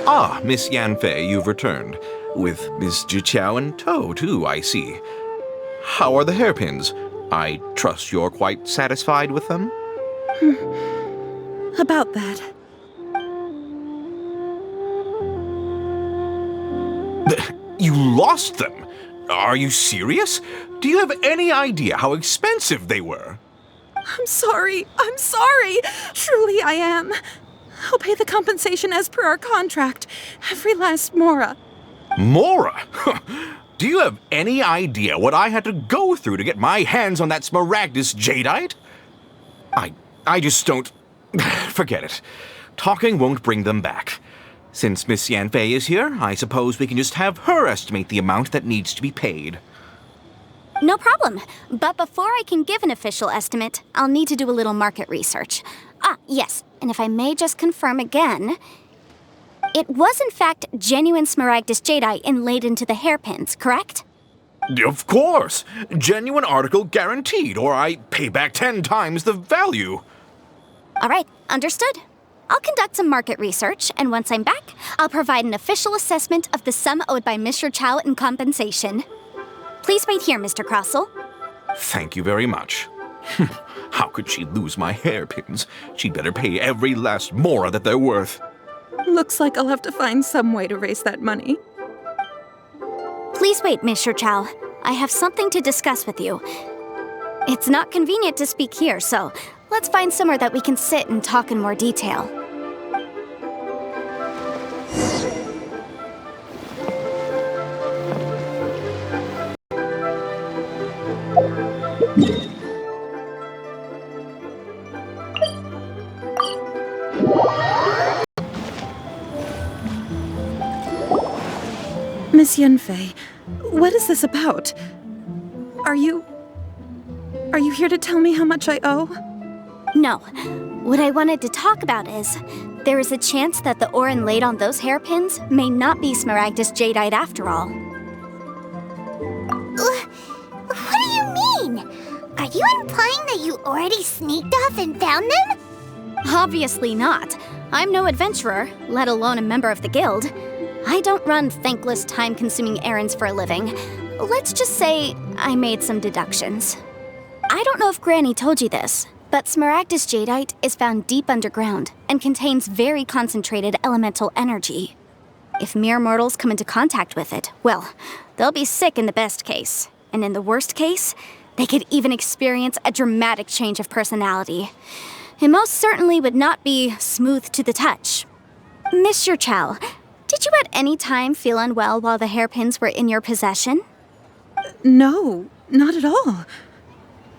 Ah, Miss Yanfei, you've returned. With Miss Zhiqiao in tow, too, I see. How are the hairpins? I trust you're quite satisfied with them? About that. You lost them? Are you serious? Do you have any idea how expensive they were? I'm sorry. Truly I am. I'll pay the compensation as per our contract. Every last mora. Mora? Do you have any idea what I had to go through to get my hands on that Smaragdus Jadeite? I just don't... Forget it. Talking won't bring them back. Since Miss Yanfei is here, I suppose we can just have her estimate the amount that needs to be paid. No problem. But before I can give an official estimate, I'll need to do a little market research. Ah, yes. And if I may just confirm again, it was in fact genuine Smaragdus Jadeite inlaid into the hairpins, correct? Of course! Genuine article guaranteed, or I pay back 10 times the value. All right, understood. I'll conduct some market research, and once I'm back, I'll provide an official assessment of the sum owed by Mr. Zhiqiao in compensation. Please wait here, Mr. Krosl. Thank you very much. How could she lose my hairpins? She'd better pay every last mora that they're worth. Looks like I'll have to find some way to raise that money. Please wait, Mr. Zhiqiao. I have something to discuss with you. It's not convenient to speak here, so let's find somewhere that we can sit and talk in more detail. Miss Yanfei, what is this about? Are you here to tell me how much I owe? No. What I wanted to talk about is, there is a chance that the ore inlaid on those hairpins may not be Smaragdus Jadeite after all. What do you mean? Are you implying that you already sneaked off and found them? Obviously not. I'm no adventurer, let alone a member of the guild. I don't run thankless, time-consuming errands for a living. Let's just say I made some deductions. I don't know if Granny told you this, but Smaragdus Jadeite is found deep underground and contains very concentrated elemental energy. If mere mortals come into contact with it, well, they'll be sick in the best case. And in the worst case, they could even experience a dramatic change of personality. It most certainly would not be smooth to the touch. Mr. Zhiqiao, did you at any time feel unwell while the hairpins were in your possession? No, not at all.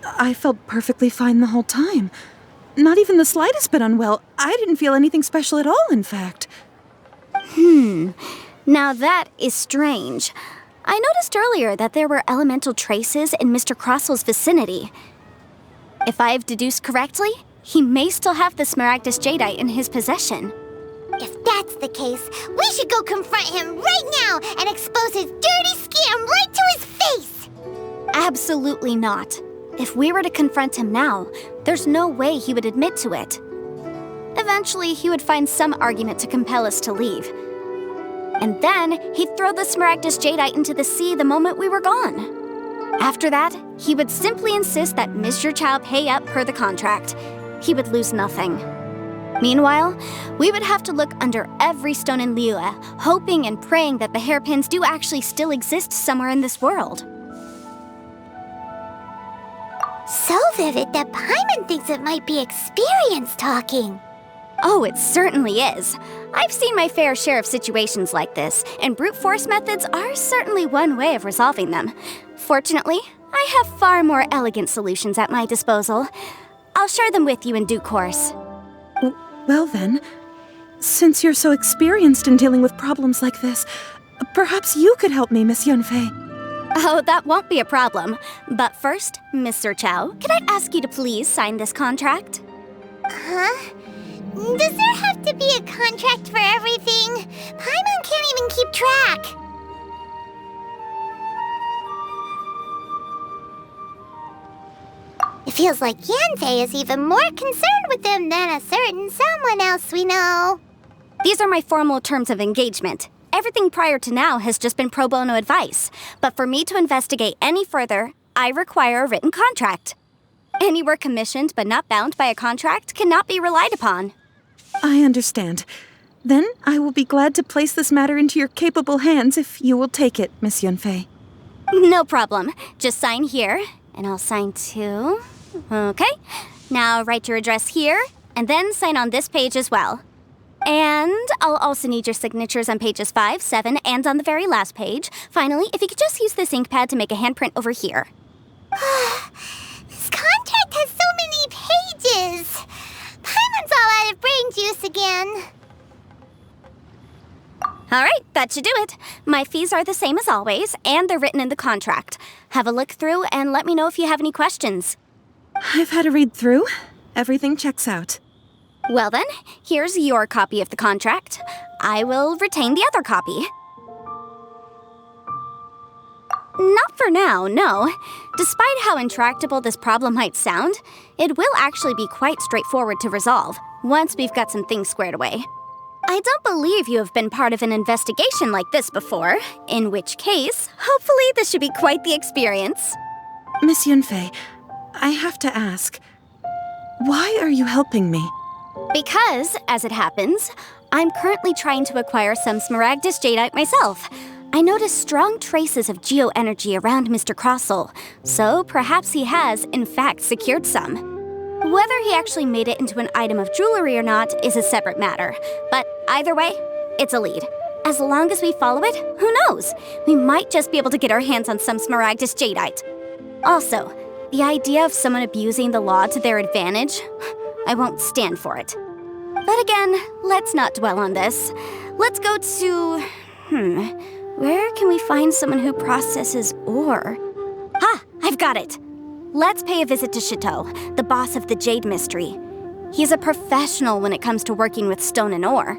I felt perfectly fine the whole time. Not even the slightest bit unwell. I didn't feel anything special at all, in fact. Now that is strange. I noticed earlier that there were elemental traces in Mr. Krosl's vicinity. If I've deduced correctly, he may still have the Smaragdus Jadeite in his possession. If that's the case, we should go confront him right now and expose his dirty scam right to his face! Absolutely not. If we were to confront him now, there's no way he would admit to it. Eventually, he would find some argument to compel us to leave. And then, he'd throw the Smaragdus Jadeite into the sea the moment we were gone. After that, he would simply insist that Mr. Zhiqiao pay up per the contract. He would lose nothing. Meanwhile, we would have to look under every stone in Liyue, hoping and praying that the hairpins do actually still exist somewhere in this world. So vivid that Paimon thinks it might be experience talking. Oh, it certainly is. I've seen my fair share of situations like this, and brute force methods are certainly one way of resolving them. Fortunately, I have far more elegant solutions at my disposal. I'll share them with you in due course. Well then, since you're so experienced in dealing with problems like this, perhaps you could help me, Miss Yanfei. Oh, that won't be a problem. But first, Mr. Zhiqiao, can I ask you to please sign this contract? Huh? Does there have to be a contract for everything? Paimon can't even keep track. It feels like Yanfei is even more concerned with them than a certain someone else we know. These are my formal terms of engagement. Everything prior to now has just been pro bono advice. But for me to investigate any further, I require a written contract. Any work commissioned but not bound by a contract cannot be relied upon. I understand. Then I will be glad to place this matter into your capable hands if you will take it, Miss Yunfei. No problem. Just sign here, and I'll sign too. Okay. Now write your address here, and then sign on this page as well. And I'll also need your signatures on pages 5, 7, and on the very last page. Finally, if you could just use this ink pad to make a handprint over here. This contract has so many pages. Paimon's all out of brain juice again. All right, that should do it. My fees are the same as always, and they're written in the contract. Have a look through and let me know if you have any questions. I've had a read through. Everything checks out. Well then, here's your copy of the contract. I will retain the other copy. Not for now, no. Despite how intractable this problem might sound, it will actually be quite straightforward to resolve once we've got some things squared away. I don't believe you have been part of an investigation like this before, in which case, hopefully this should be quite the experience. Miss Yunfei, I have to ask, why are you helping me? Because, as it happens, I'm currently trying to acquire some Smaragdus Jadeite myself. I noticed strong traces of geo-energy around Mr. Krosl, so perhaps he has, in fact, secured some. Whether he actually made it into an item of jewelry or not is a separate matter, but either way, it's a lead. As long as we follow it, who knows? We might just be able to get our hands on some Smaragdus Jadeite. Also, the idea of someone abusing the law to their advantage, I won't stand for it. But again, let's not dwell on this. Let's go to... where can we find someone who processes ore? I've got it! Let's pay a visit to Shitou, the boss of the Jade Mystery. He's a professional when it comes to working with stone and ore.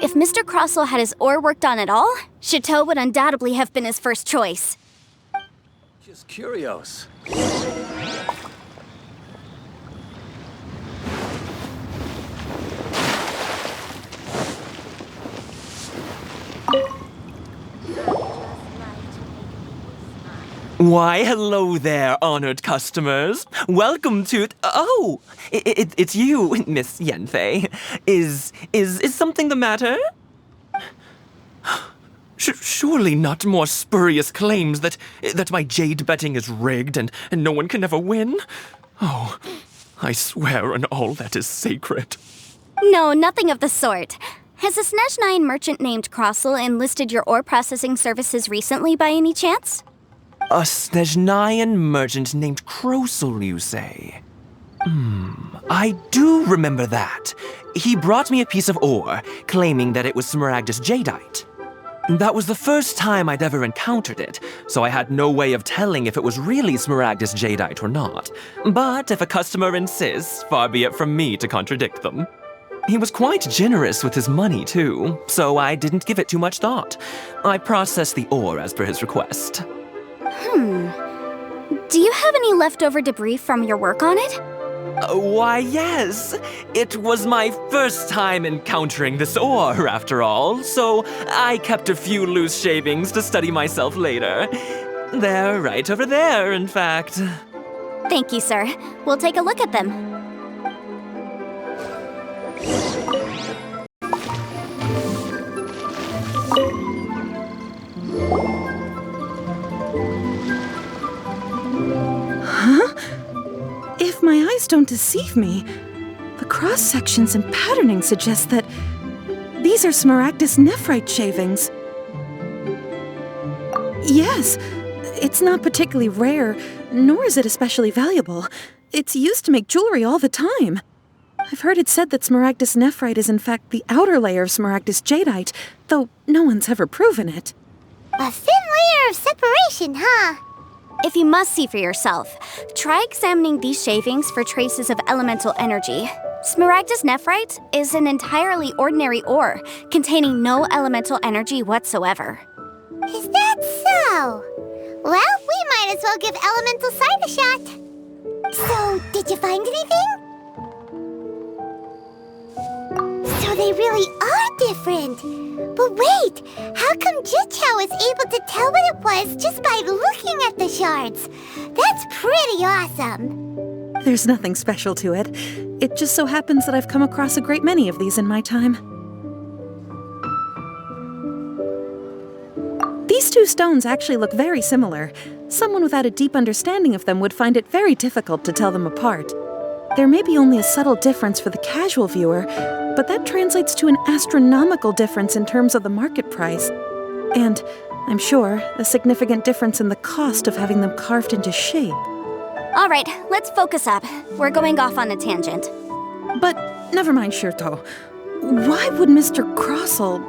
If Mr. Krosl had his ore worked on at all, Shitou would undoubtedly have been his first choice. Just curious. Why, hello there, honored customers. Welcome to... Oh, it's you, Miss Yanfei. Is something the matter? Surely not more spurious claims that my jade betting is rigged and no one can ever win? Oh, I swear on all that is sacred. No, nothing of the sort. Has a Snezhnine merchant named Krosl enlisted your ore processing services recently by any chance? A Snezhnine merchant named Krosl, you say? I do remember that. He brought me a piece of ore, claiming that it was Smaragdus Jadeite. That was the first time I'd ever encountered it, so I had no way of telling if it was really Smaragdus Jadeite or not. But if a customer insists, far be it from me to contradict them. He was quite generous with his money, too, so I didn't give it too much thought. I processed the ore as per his request. Do you have any leftover debris from your work on it? Why, yes. It was my first time encountering this ore, after all, so I kept a few loose shavings to study myself later. They're right over there, in fact. Thank you, sir. We'll take a look at them. If my eyes don't deceive me, the cross-sections and patterning suggest that these are Smaragdus nephrite shavings. Yes, it's not particularly rare, nor is it especially valuable. It's used to make jewelry all the time. I've heard it said that Smaragdus nephrite is in fact the outer layer of Smaragdus Jadeite, though no one's ever proven it. A thin layer of separation, huh? If you must see for yourself, try examining these shavings for traces of elemental energy. Smaragdus nephrite is an entirely ordinary ore, containing no elemental energy whatsoever. Is that so? Well, we might as well give Elemental Sight a shot. So, did you find anything? So they really are different. But wait, how come Zhiqiao was able to tell what it was just by looking at the shards? That's pretty awesome. There's nothing special to it. It just so happens that I've come across a great many of these in my time. These two stones actually look very similar. Someone without a deep understanding of them would find it very difficult to tell them apart. There may be only a subtle difference for the casual viewer, but that translates to an astronomical difference in terms of the market price. And, I'm sure, a significant difference in the cost of having them carved into shape. All right, let's focus up. We're going off on a tangent. But never mind, Shitou. Why would Mr. Krosl...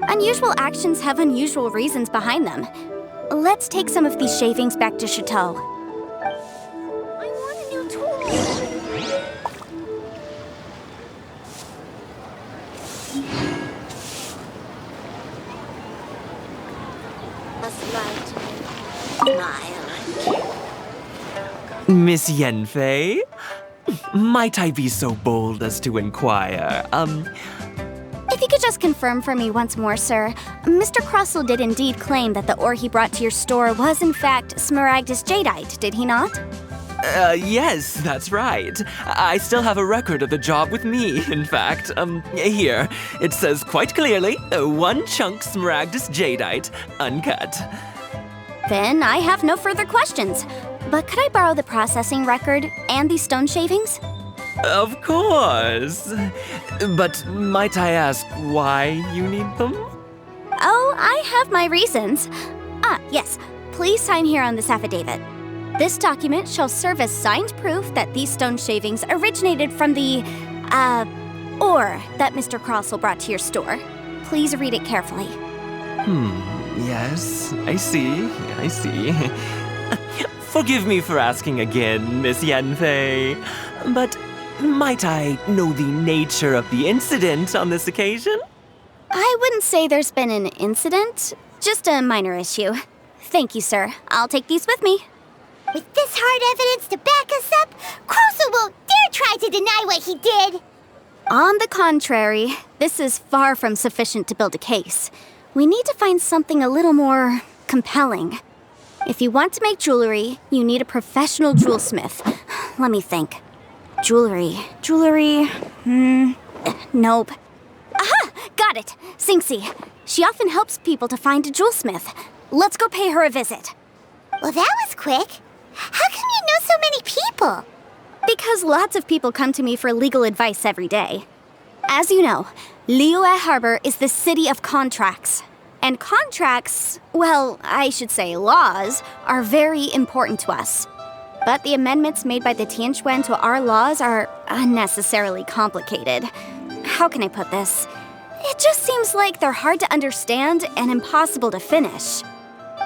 Unusual actions have unusual reasons behind them. Let's take some of these shavings back to Shitou. I want a new tool. A slight smile. Miss Yanfei? Might I be so bold as to inquire, If you could just confirm for me once more, sir, Mr. Krosl did indeed claim that the ore he brought to your store was in fact Smaragdus Jadeite, did he not? Yes, that's right. I still have a record of the job with me, in fact. Here. It says quite clearly, 1 chunk Smaragdus Jadeite, uncut. Then I have no further questions. But could I borrow the processing record and these stone shavings? Of course. But might I ask why you need them? Oh, I have my reasons. Yes. Please sign here on this affidavit. This document shall serve as signed proof that these stone shavings originated from the, ore that Mr. Krosl brought to your store. Please read it carefully. Yes, I see. Forgive me for asking again, Miss Yanfei, but might I know the nature of the incident on this occasion? I wouldn't say there's been an incident, just a minor issue. Thank you, sir. I'll take these with me. With this hard evidence to back us up, Krosl won't dare try to deny what he did. On the contrary, this is far from sufficient to build a case. We need to find something a little more compelling. If you want to make jewelry, you need a professional jewelsmith. Let me think. Jewelry. Nope. Aha! Got it! Xingxi. She often helps people to find a jewelsmith. Let's go pay her a visit. Well, that was quick. How come you know so many people? Because lots of people come to me for legal advice every day. As you know, Liyue Harbor is the city of contracts. And contracts, well, I should say laws, are very important to us. But the amendments made by the Tianquan to our laws are unnecessarily complicated. How can I put this? It just seems like they're hard to understand and impossible to finish.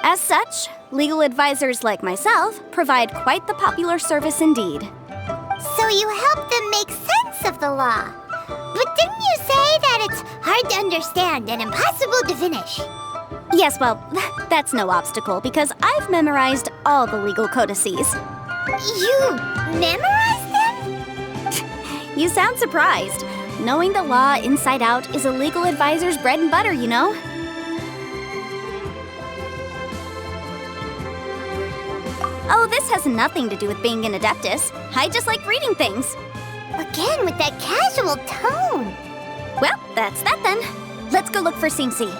As such, legal advisors like myself provide quite the popular service indeed. So you help them make sense of the law. But didn't you say that it's hard to understand and impossible to finish? Yes, well, that's no obstacle because I've memorized all the legal codices. You memorized them? You sound surprised. Knowing the law inside out is a legal advisor's bread and butter, you know? Oh, this has nothing to do with being an adeptus. I just like reading things. Again, with that casual tone. Well, that's that then. Let's go look for Xingxi.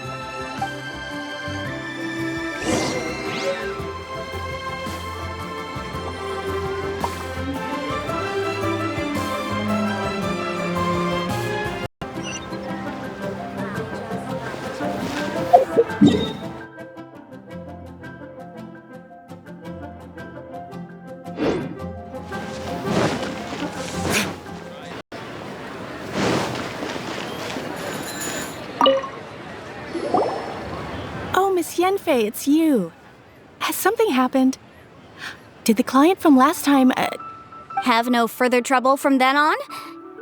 Miss Yanfei, it's you. Has something happened? Did the client from last time, Have no further trouble from then on?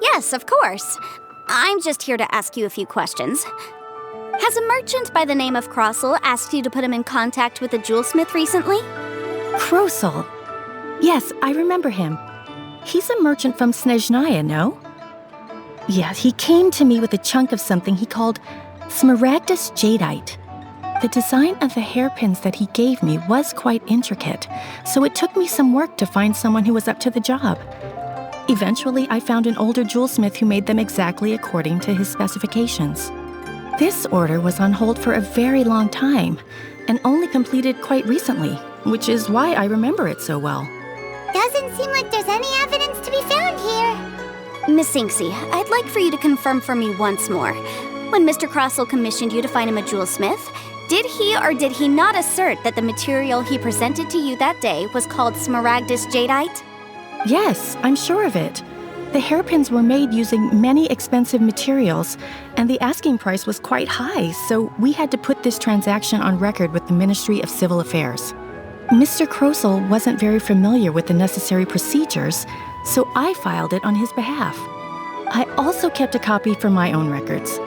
Yes, of course. I'm just here to ask you a few questions. Has a merchant by the name of Krosl asked you to put him in contact with a jewelsmith recently? Krosl. Yes, I remember him. He's a merchant from Snezhnaya, no? Yeah, he came to me with a chunk of something he called Smaragdus Jadeite. The design of the hairpins that he gave me was quite intricate, so it took me some work to find someone who was up to the job. Eventually, I found an older jewelsmith who made them exactly according to his specifications. This order was on hold for a very long time, and only completed quite recently, which is why I remember it so well. Doesn't seem like there's any evidence to be found here. Miss Xingxi, I'd like for you to confirm for me once more. When Mr. Krosl commissioned you to find him a jewelsmith, did he or did he not assert that the material he presented to you that day was called Smaragdus Jadeite? Yes, I'm sure of it. The hairpins were made using many expensive materials, and the asking price was quite high, so we had to put this transaction on record with the Ministry of Civil Affairs. Mr. Krosl wasn't very familiar with the necessary procedures, so I filed it on his behalf. I also kept a copy for my own records.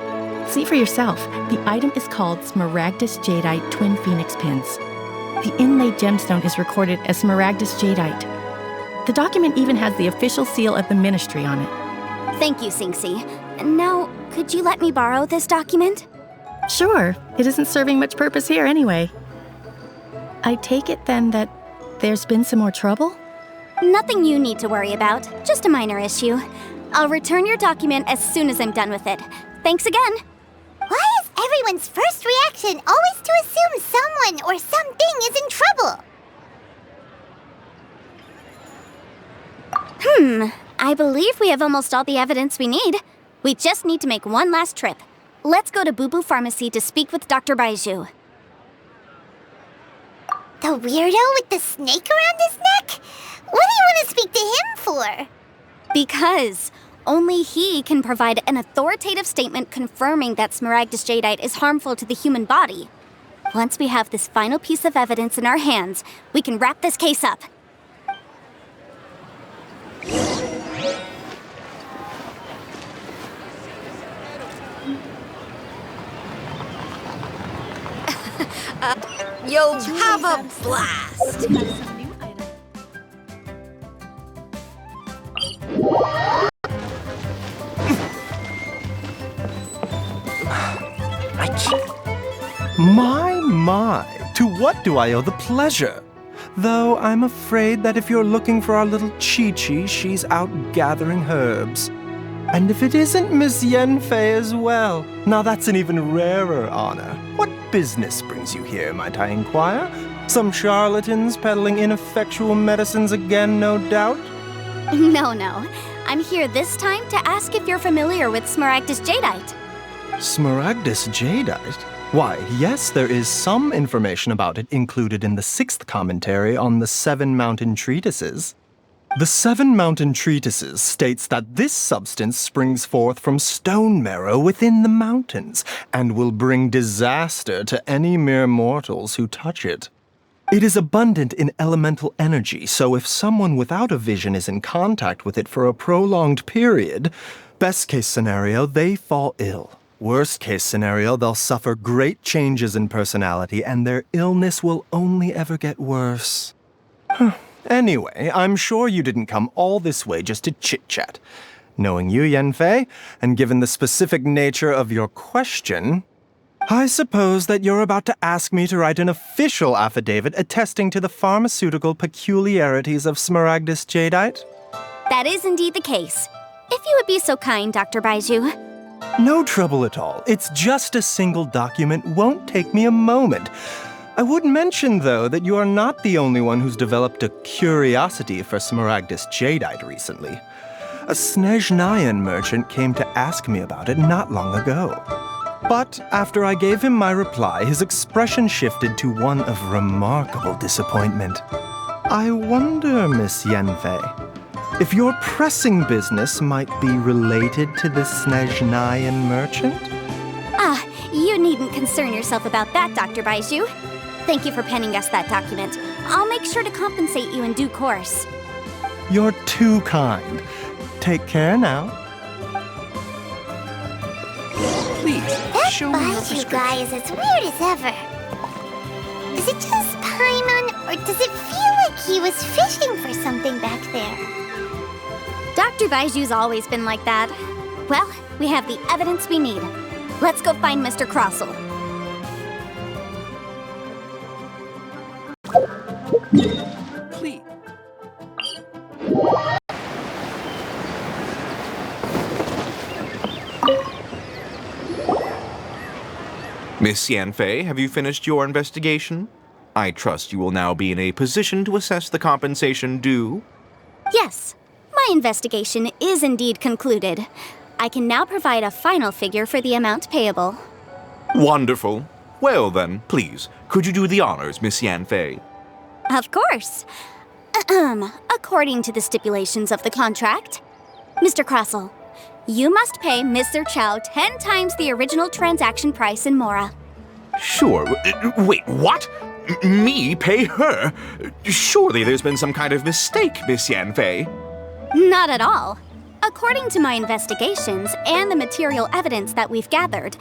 See for yourself, the item is called Smaragdus Jadeite Twin Phoenix Pins. The inlaid gemstone is recorded as Smaragdus Jadeite. The document even has the official seal of the ministry on it. Thank you, Xingxi. Now, could you let me borrow this document? Sure, it isn't serving much purpose here anyway. I take it then that there's been some more trouble? Nothing you need to worry about, just a minor issue. I'll return your document as soon as I'm done with it. Thanks again. Why is everyone's first reaction always to assume someone or something is in trouble? I believe we have almost all the evidence we need. We just need to make one last trip. Let's go to Boo Boo Pharmacy to speak with Dr. Baizhu. The weirdo with the snake around his neck? What do you want to speak to him for? Because only he can provide an authoritative statement confirming that Smaragdus Jadeite is harmful to the human body. Once we have this final piece of evidence in our hands, we can wrap this case up. You'll have a blast! I can't. My, to what do I owe the pleasure? Though I'm afraid that if you're looking for our little Chi-Chi, she's out gathering herbs. And if it isn't Miss Yanfei as well, now that's an even rarer honor. What business brings you here, might I inquire? Some charlatans peddling ineffectual medicines again, no doubt? No. I'm here this time to ask if you're familiar with Smaragdus Jadeite. Smaragdus Jadeite? Why, yes, there is some information about it included in the 6th commentary on the 7 Mountain Treatises. The 7 Mountain Treatises states that this substance springs forth from stone marrow within the mountains and will bring disaster to any mere mortals who touch it. It is abundant in elemental energy, so if someone without a vision is in contact with it for a prolonged period, best case scenario, they fall ill. Worst case scenario, they'll suffer great changes in personality and their illness will only ever get worse. Anyway, I'm sure you didn't come all this way just to chit-chat. Knowing you, Yanfei, and given the specific nature of your question, I suppose that you're about to ask me to write an official affidavit attesting to the pharmaceutical peculiarities of Smaragdus Jadeite? That is indeed the case. If you would be so kind, Dr. Baizhu. No trouble at all. It's just a single document. Won't take me a moment. I would mention, though, that you are not the only one who's developed a curiosity for Smaragdus Jadeite recently. A Snezhnayan merchant came to ask me about it not long ago. But after I gave him my reply, his expression shifted to one of remarkable disappointment. I wonder, Miss Yanfei, if your pressing business might be related to the Snezhnayan merchant? You needn't concern yourself about that, Dr. Baizhu. Thank you for penning us that document. I'll make sure to compensate you in due course. You're too kind. Take care now. Please, That show me your Baizhu prescription. guy is as weird as ever. Is it just Paimon, or does it feel like he was fishing for something back there? Dr. Baizhu's always been like that. Well, we have the evidence we need. Let's go find Mr. Krosl. Please. Miss Yanfei, have you finished your investigation? I trust you will now be in a position to assess the compensation due. Yes, my investigation is indeed concluded. I can now provide a final figure for the amount payable. Wonderful. Well then, please, could you do the honors, Miss Yanfei? Of course. According to the stipulations of the contract, Mr. Krosl, you must pay Mr. Zhiqiao 10 times the original transaction price in Mora. Sure. Wait, what? Me pay her? Surely there's been some kind of mistake, Miss Yanfei. Not at all. According to my investigations and the material evidence that we've gathered,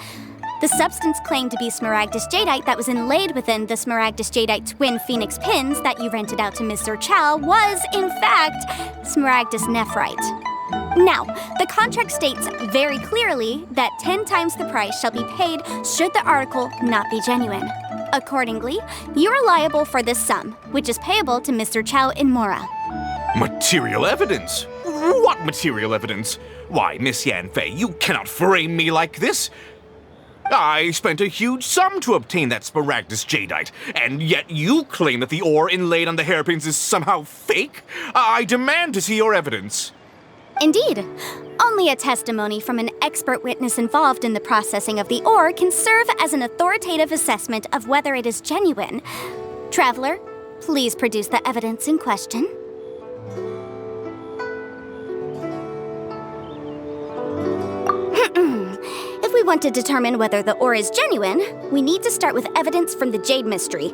the substance claimed to be Smaragdus Jadeite that was inlaid within the Smaragdus Jadeite twin phoenix pins that you rented out to Mr. Zhiqiao was, in fact, Smaragdus nephrite. Now, the contract states very clearly that 10 times the price shall be paid should the article not be genuine. Accordingly, you are liable for this sum, which is payable to Mr. Zhiqiao in Mora. Material evidence? What material evidence? Why, Miss Yanfei, you cannot frame me like this. I spent a huge sum to obtain that Smaragdus Jadeite, and yet you claim that the ore inlaid on the hairpins is somehow fake? I demand to see your evidence. Indeed. Only a testimony from an expert witness involved in the processing of the ore can serve as an authoritative assessment of whether it is genuine. Traveler, please produce the evidence in question. If we want to determine whether the ore is genuine, we need to start with evidence from the Jade Mystery.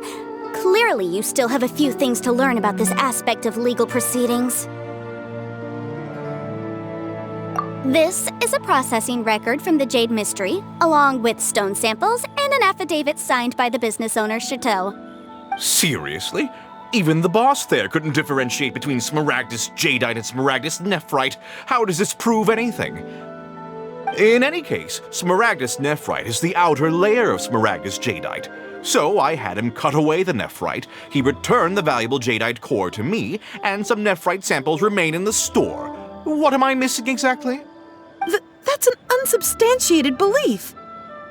Clearly, you still have a few things to learn about this aspect of legal proceedings. This is a processing record from the Jade Mystery, along with stone samples and an affidavit signed by the business owner, Shitou. Seriously? Even the boss there couldn't differentiate between Smaragdus Jadeite and Smaragdus nephrite. How does this prove anything? In any case, Smaragdus nephrite is the outer layer of Smaragdus Jadeite. So I had him cut away the nephrite, he returned the valuable Jadeite core to me, and some nephrite samples remain in the store. What am I missing exactly? That's an unsubstantiated belief.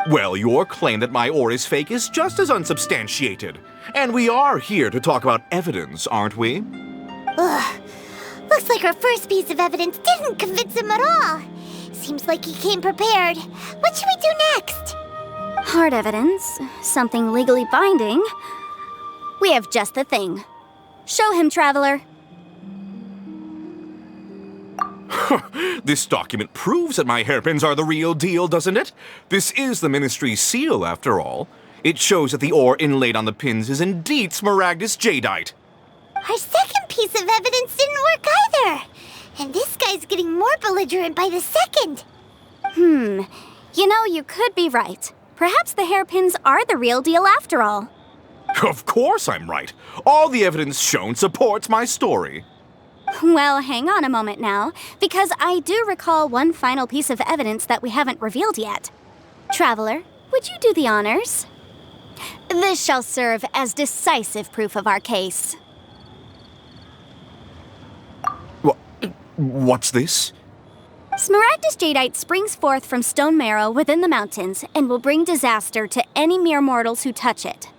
Well, your claim that my ore is fake is just as unsubstantiated. And we are here to talk about evidence, aren't we? Ugh. Looks like our first piece of evidence didn't convince him at all. Seems like he came prepared. What should we do next? Hard evidence, something legally binding. We have just the thing. Show him, Traveler. This document proves that my hairpins are the real deal, doesn't it? This is the Ministry's seal, after all. It shows that the ore inlaid on the pins is indeed Smaragdus Jadeite. Our second piece of evidence didn't work either. And this guy's getting more belligerent by the second. You know, you could be right. Perhaps the hairpins are the real deal after all. Of course I'm right. All the evidence shown supports my story. Well, hang on a moment now, because I do recall one final piece of evidence that we haven't revealed yet. Traveler, would you do the honors? This shall serve as decisive proof of our case. What's this? Smaragdus Jadeite springs forth from stone marrow within the mountains and will bring disaster to any mere mortals who touch it.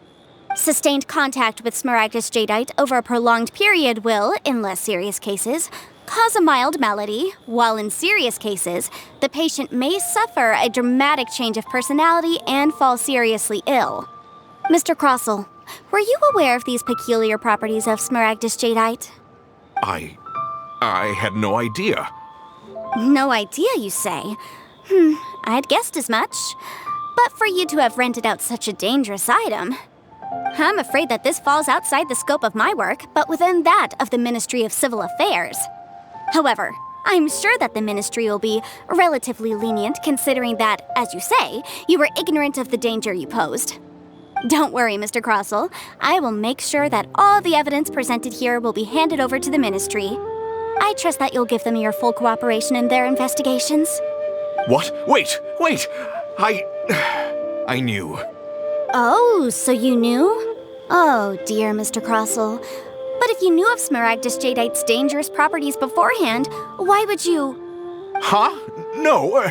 Sustained contact with Smaragdus Jadeite over a prolonged period will, in less serious cases, cause a mild malady, while in serious cases, the patient may suffer a dramatic change of personality and fall seriously ill. Mr. Krosl, were you aware of these peculiar properties of Smaragdus Jadeite? I had no idea. No idea, you say? I'd guessed as much. But for you to have rented out such a dangerous item... I'm afraid that this falls outside the scope of my work, but within that of the Ministry of Civil Affairs. However, I'm sure that the Ministry will be relatively lenient considering that, as you say, you were ignorant of the danger you posed. Don't worry, Mr. Krosl. I will make sure that all the evidence presented here will be handed over to the Ministry. I trust that you'll give them your full cooperation in their investigations. What? Wait! I knew. Oh, so you knew? Oh, dear Mr. Krosl. But if you knew of Smaragdus Jadeite's dangerous properties beforehand, why would you... Huh? No,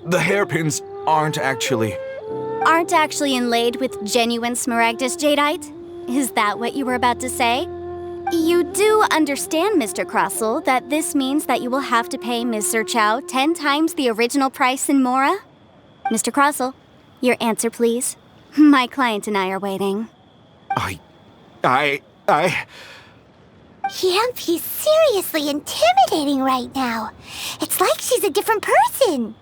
The hairpins aren't actually inlaid with genuine Smaragdus Jadeite? Is that what you were about to say? You do understand, Mr. Krosl, that this means that you will have to pay Ms. Zhiqiao 10 times the original price in Mora? Mr. Krosl, your answer, please. My client and I are waiting. Yanfi's seriously intimidating right now. It's like she's a different person.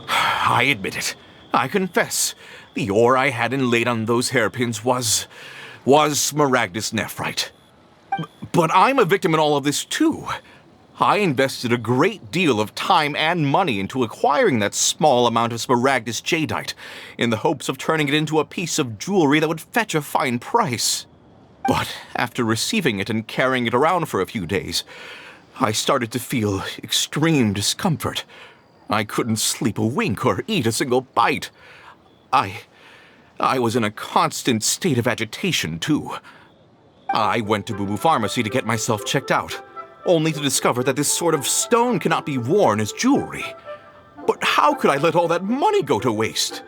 I admit it. I confess. The ore I had inlaid on those hairpins was Smaragdus nephrite. But I'm a victim in all of this too. I invested a great deal of time and money into acquiring that small amount of Smaragdus Jadeite in the hopes of turning it into a piece of jewelry that would fetch a fine price. But after receiving it and carrying it around for a few days, I started to feel extreme discomfort. I couldn't sleep a wink or eat a single bite. I was in a constant state of agitation, too. I went to Boo Boo Pharmacy to get myself checked out, only to discover that this sort of stone cannot be worn as jewelry. But how could I let all that money go to waste?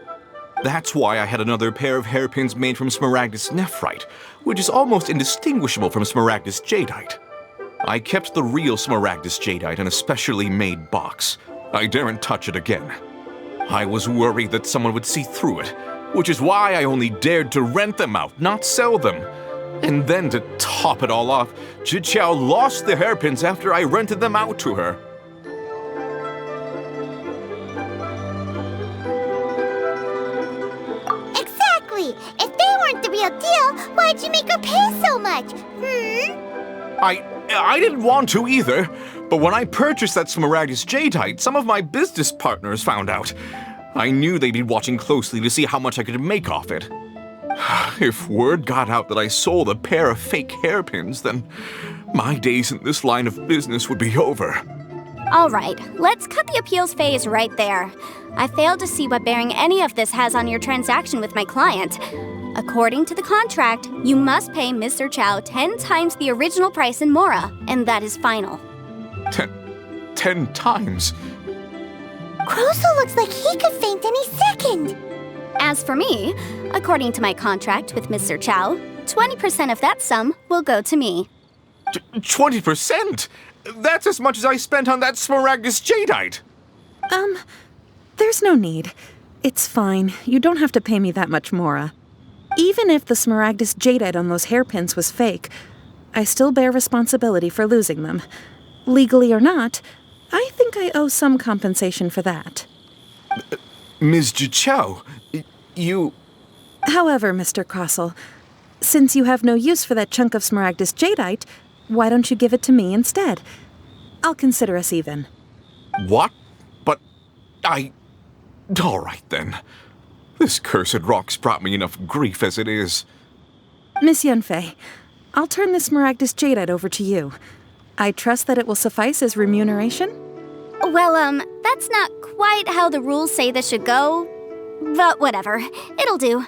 That's why I had another pair of hairpins made from Smaragdus nephrite, which is almost indistinguishable from Smaragdus Jadeite. I kept the real Smaragdus Jadeite in a specially made box. I daren't touch it again. I was worried that someone would see through it, which is why I only dared to rent them out, not sell them. And then to top it all off, Zhiqiao lost the hairpins after I rented them out to her. Exactly! If they weren't the real deal, why'd you make her pay so much? I didn't want to either, but when I purchased that Smaragdus Jadeite, some of my business partners found out. I knew they'd be watching closely to see how much I could make off it. If word got out that I sold a pair of fake hairpins, then my days in this line of business would be over. All right, let's cut the appeals phase right there. I failed to see what bearing any of this has on your transaction with my client. According to the contract, you must pay Ms. Zhiqiao 10 times the original price in Mora, and that is final. 10 times? Krosl looks like he could faint any second. As for me, according to my contract with Ms. Zhiqiao, 20% of that sum will go to me. 20%? That's as much as I spent on that Smaragdus Jadeite. There's no need. It's fine. You don't have to pay me that much, Mora. Even if the Smaragdus Jadeite on those hairpins was fake, I still bear responsibility for losing them. Legally or not, I think I owe some compensation for that. Ms. Zhiqiao, you... However, Mr. Krosl, since you have no use for that chunk of Smaragdus Jadeite, why don't you give it to me instead? I'll consider us even. What? But all right, then. This cursed rock's brought me enough grief as it is. Miss Yanfei, I'll turn the Smaragdus Jadeite over to you. I trust that it will suffice as remuneration? Well, that's not quite how the rules say this should go. But whatever, it'll do.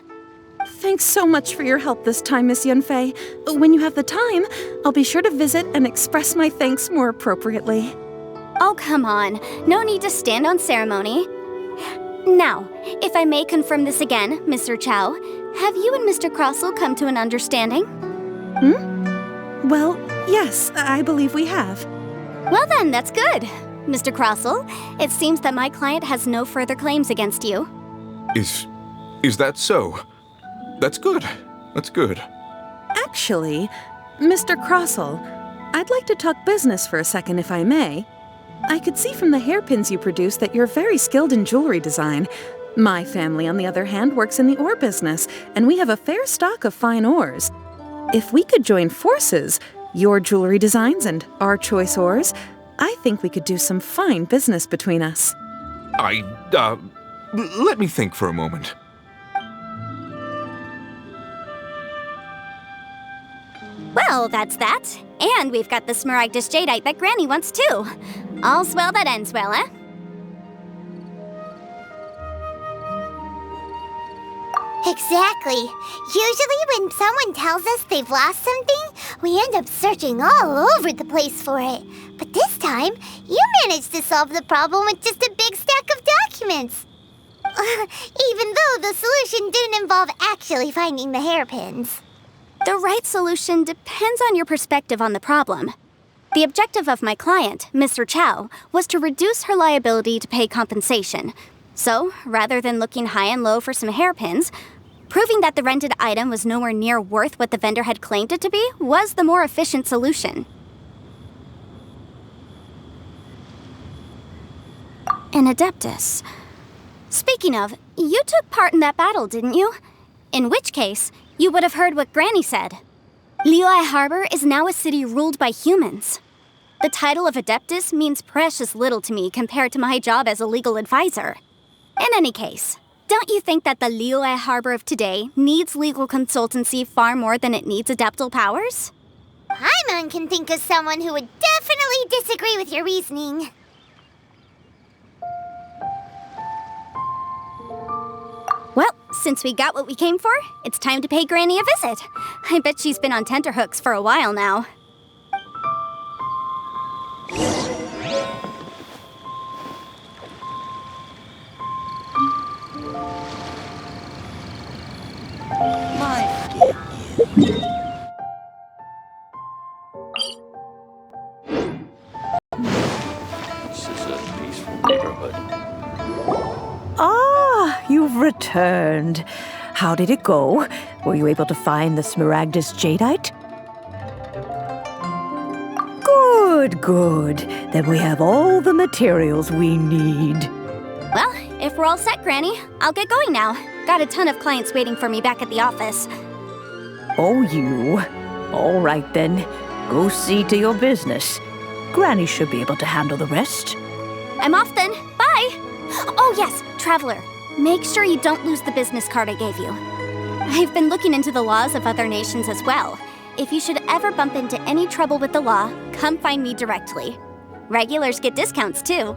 Thanks so much for your help this time, Miss Yanfei. When you have the time, I'll be sure to visit and express my thanks more appropriately. Oh, come on. No need to stand on ceremony. Now, if I may confirm this again, Mr. Zhiqiao, have you and Mr. Krosl come to an understanding? Well, yes, I believe we have. Well then, that's good. Mr. Krosl, it seems that my client has no further claims against you. Is that so? That's good. That's good. Actually, Mr. Krosl, I'd like to talk business for a second if I may. I could see from the hairpins you produce that you're very skilled in jewelry design. My family, on the other hand, works in the ore business, and we have a fair stock of fine ores. If we could join forces, your jewelry designs and our choice ores, I think we could do some fine business between us. Let me think for a moment. Well, that's that. And we've got the Smaragdus Jadeite that Granny wants too. All's well that ends well, eh? Exactly. Usually when someone tells us they've lost something, we end up searching all over the place for it. But this time, you managed to solve the problem with just a big stack of documents. Even though the solution didn't involve actually finding the hairpins. The right solution depends on your perspective on the problem. The objective of my client, Mr. Zhiqiao, was to reduce her liability to pay compensation. So, rather than looking high and low for some hairpins, proving that the rented item was nowhere near worth what the vendor had claimed it to be was the more efficient solution. An Adeptus. Speaking of, you took part in that battle, didn't you? In which case, you would have heard what Granny said. Liyue Harbor is now a city ruled by humans. The title of Adeptus means precious little to me compared to my job as a legal advisor. In any case, don't you think that the Liyue Harbor of today needs legal consultancy far more than it needs adeptal powers? Paimon can think of someone who would definitely disagree with your reasoning. Well, since we got what we came for, it's time to pay Granny a visit. I bet she's been on tenterhooks for a while now. This is a peaceful neighborhood. Ah, you've returned. How did it go? Were you able to find the Smaragdus Jadeite? Good, good. Then we have all the materials we need. Well, if we're all set, Granny, I'll get going now. Got a ton of clients waiting for me back at the office. Oh, you? All right then. Go see to your business. Granny should be able to handle the rest. I'm off then. Bye! Oh yes, Traveler. Make sure you don't lose the business card I gave you. I've been looking into the laws of other nations as well. If you should ever bump into any trouble with the law, come find me directly. Regulars get discounts too.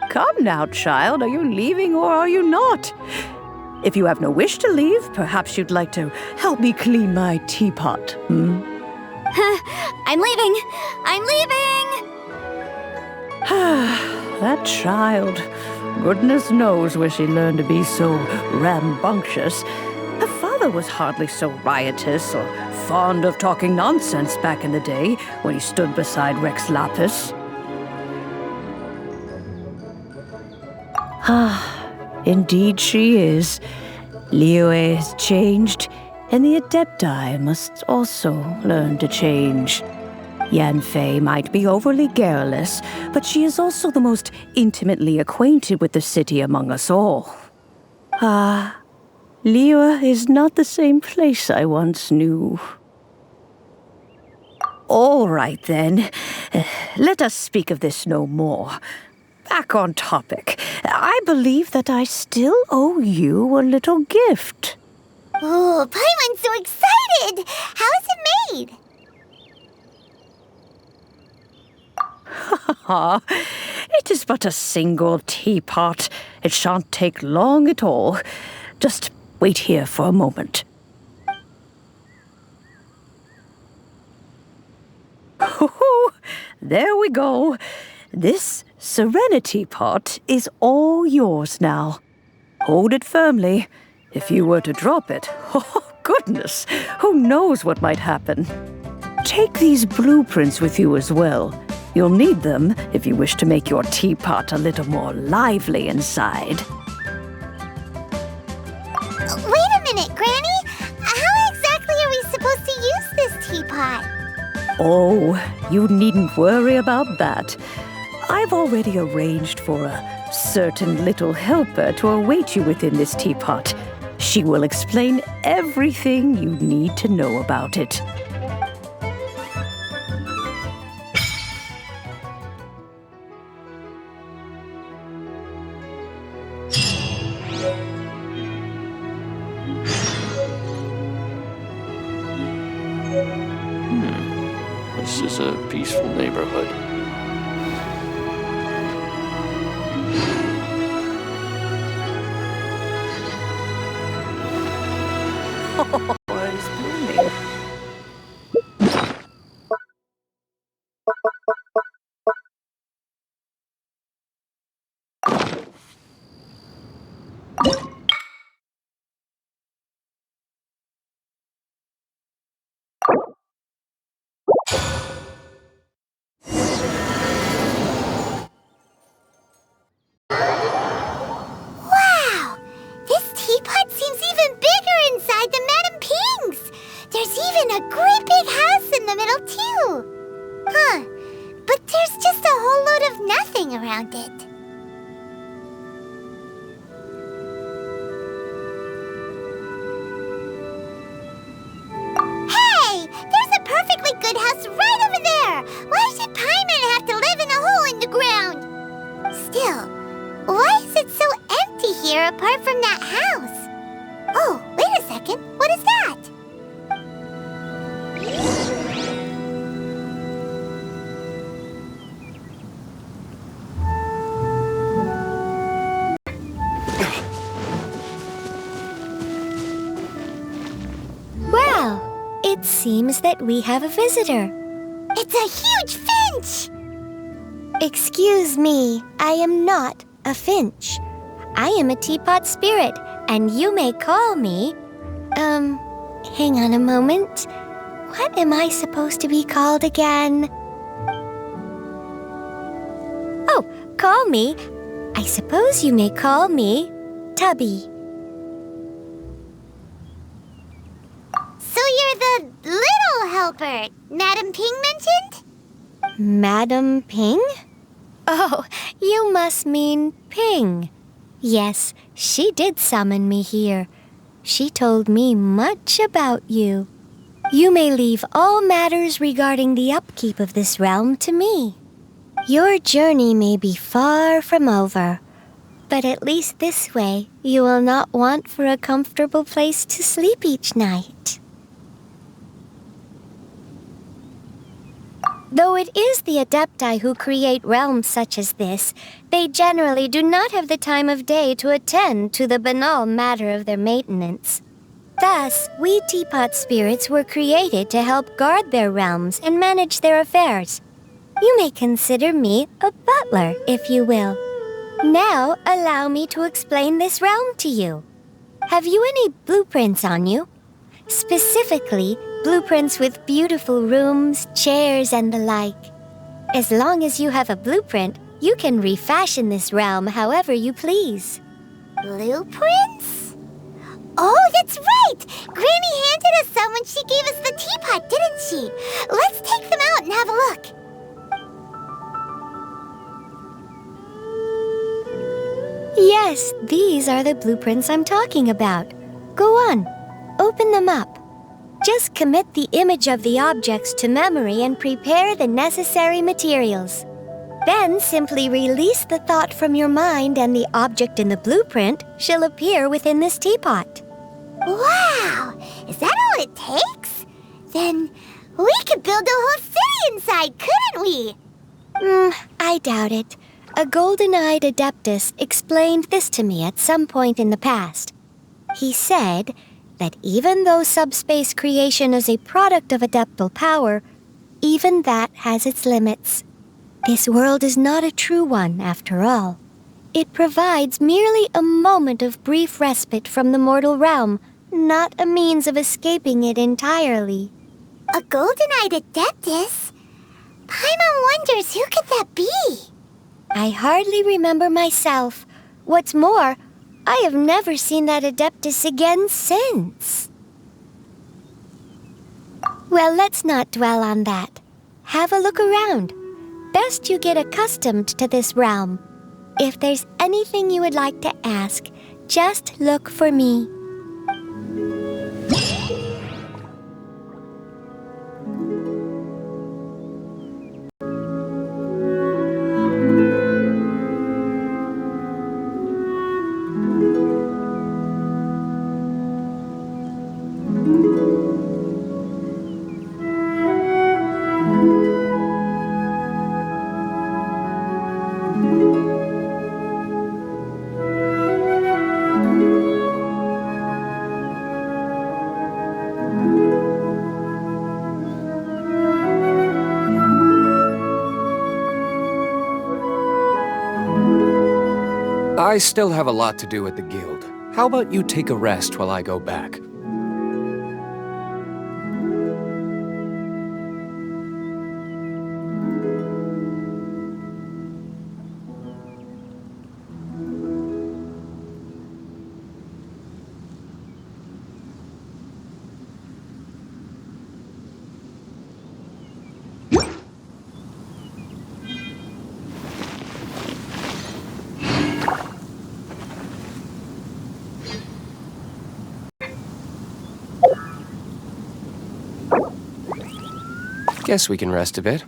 Come now, child. Are you leaving or are you not? If you have no wish to leave, perhaps you'd like to help me clean my teapot, hmm? I'm leaving! I'm leaving! That child. Goodness knows where she learned to be so rambunctious. Her father was hardly so riotous or fond of talking nonsense back in the day when he stood beside Rex Lapis. Indeed she is. Liyue has changed, and the Adepti must also learn to change. Yanfei might be overly garrulous, but she is also the most intimately acquainted with the city among us all. Liyue is not the same place I once knew. All right, then. Let us speak of this no more. Back on topic. I believe that I still owe you a little gift. Oh, Paimon's so excited! How is it made? It is but a single teapot. It shan't take long at all. Just wait here for a moment. There we go. This Serenitea Pot is all yours now. Hold it firmly. If you were to drop it, oh goodness, who knows what might happen. Take these blueprints with you as well. You'll need them if you wish to make your teapot a little more lively inside. Wait a minute, Granny! How exactly are we supposed to use this teapot? Oh, you needn't worry about that. I've already arranged for a certain little helper to await you within this teapot. She will explain everything you need to know about it. This is a peaceful neighborhood. It's blooming. Wow! This teapot seems even bigger inside than Madame Ping's. There's even a great big house in the middle, too. Huh. But there's just a whole load of nothing around it. Hey! There's a perfectly good house right over there! Why should Paimon have to live in a hole in the ground? Still, why is it so empty here apart from that house? Oh, wait a second. What is that? Well, it seems that we have a visitor. It's a huge finch! Excuse me, I am not a finch. I am a teapot spirit, and you may call me... hang on a moment. What am I supposed to be called again? Oh, call me. I suppose you may call me Tubby. So you're the little helper Madame Ping mentioned? Madam Ping? Oh, you must mean Ping. Yes, she did summon me here. She told me much about you. You may leave all matters regarding the upkeep of this realm to me. Your journey may be far from over, but at least this way you will not want for a comfortable place to sleep each night. Though it is the Adepti who create realms such as this, they generally do not have the time of day to attend to the banal matter of their maintenance. Thus, we teapot spirits were created to help guard their realms and manage their affairs. You may consider me a butler, if you will. Now, allow me to explain this realm to you. Have you any blueprints on you? Specifically, blueprints with beautiful rooms, chairs, and the like. As long as you have a blueprint, you can refashion this realm however you please. Blueprints? Oh, that's right! Granny handed us some when she gave us the teapot, didn't she? Let's take them out and have a look. Yes, these are the blueprints I'm talking about. Go on, open them up. Just commit the image of the objects to memory and prepare the necessary materials. Then simply release the thought from your mind and the object in the blueprint shall appear within this teapot. Wow! Is that all it takes? Then we could build a whole city inside, couldn't we? I doubt it. A golden-eyed adeptus explained this to me at some point in the past. He said that even though subspace creation is a product of adeptal power, even that has its limits. This world is not a true one, after all. It provides merely a moment of brief respite from the mortal realm, not a means of escaping it entirely. A golden-eyed adeptus? Paimon wonders who could that be? I hardly remember myself. What's more, I have never seen that adeptus again since. Well, let's not dwell on that. Have a look around. best you get accustomed to this realm. If there's anything you would like to ask, just look for me. I still have a lot to do at the guild. How about you take a rest while I go back? Guess we can rest a bit.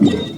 Yeah.